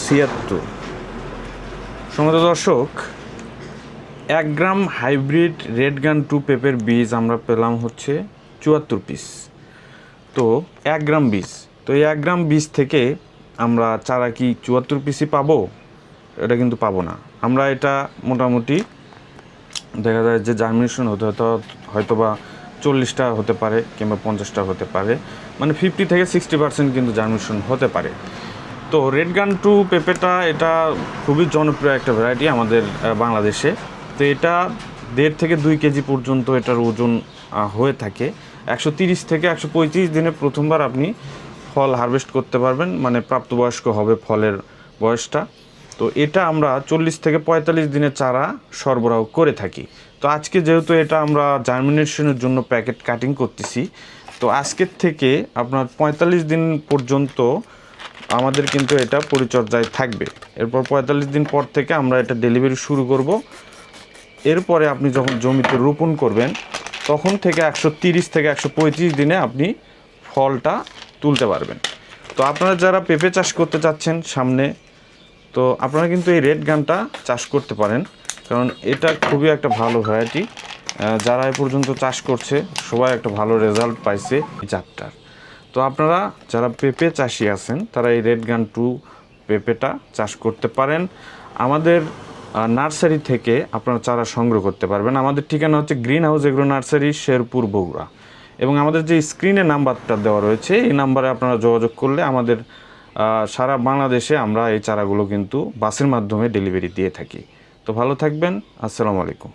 776। সম্মানিত দর্শক, 1 গ্রাম hybrid red গান 2 পেঁপের বীজ আমরা পেলাম হচ্ছে 74 পিস। তো 1 গ্রাম বীজ, তো এই 1 গ্রাম বীজ থেকে আমরা চারা কি 74 পিসই পাবো? এটা কিন্তু পাবো না। আমরা এটা মোটামুটি দেখা যায় যে জার্মিনেশন হয়তো বা 40টা হতে পারে কিংবা 50টা হতে পারে, মানে 50 থেকে 60% কিন্তু জার্মিনেশন হতে পারে। তো রেড গান 2 পেঁপেটা এটা খুবই জনপ্রিয় একটা ভ্যারাইটি আমাদের বাংলাদেশে। তো এটা 1.5 থেকে 2 কেজি পর্যন্ত এটার ওজন হয়ে থাকে। 130 থেকে 135 দিনে প্রথমবার আপনি ফল হারভেস্ট করতে পারবেন, মানে প্রাপ্তবয়স্ক হবে ফলের বয়সটা। তো এটা আমরা 40 থেকে 45 দিনের চারা সরবরাহ করে থাকি। তো আজকে যেহেতু এটা আমরা জার্মিনেশনের জন্য প্যাকেট কাটিং করতেছি, তো আজকের থেকে আপনার 45 দিন পর্যন্ত আমাদের কিন্তু এটা পরিচর্যায় থাকবে। এরপর 45 দিন পর থেকে আমরা এটা ডেলিভারি শুরু করব। এরপরে আপনি যখন জমিতে রোপণ করবেন তখন থেকে 130 থেকে 135 দিনে আপনি ফলটা তুলতে পারবেন। তো আপনারা যারা পেঁপে চাষ করতে চাচ্ছেন সামনে, তো আপনারা কিন্তু এই রেড গানটা চাষ করতে পারেন, কারণ এটা খুবই একটা ভালো ভ্যারাইটি। যারা এ পর্যন্ত চাষ করছে সবাই একটা ভালো রেজাল্ট পাইছে এই জাতটার। তো আপনারা যারা পেঁপে চাষি আছেন তারা এই রেড গান 2 পেঁপেটা চাষ করতে পারেন। আমাদের নার্সারি থেকে আপনারা চারা সংগ্রহ করতে পারবেন। আমাদের ঠিকানা হচ্ছে green house agro nursery, Sherpur, Bogura. এবং আমাদের যে স্ক্রিনে নাম্বারটা দেওয়া রয়েছে এই নাম্বারে আপনারা যোগাযোগ করলে আমাদের সারা বাংলাদেশে আমরা এই চারাগুলো কিন্তু বাসের মাধ্যমে ডেলিভারি দিয়ে থাকি। তো ভালো থাকবেন। আসসালামু আলাইকুম।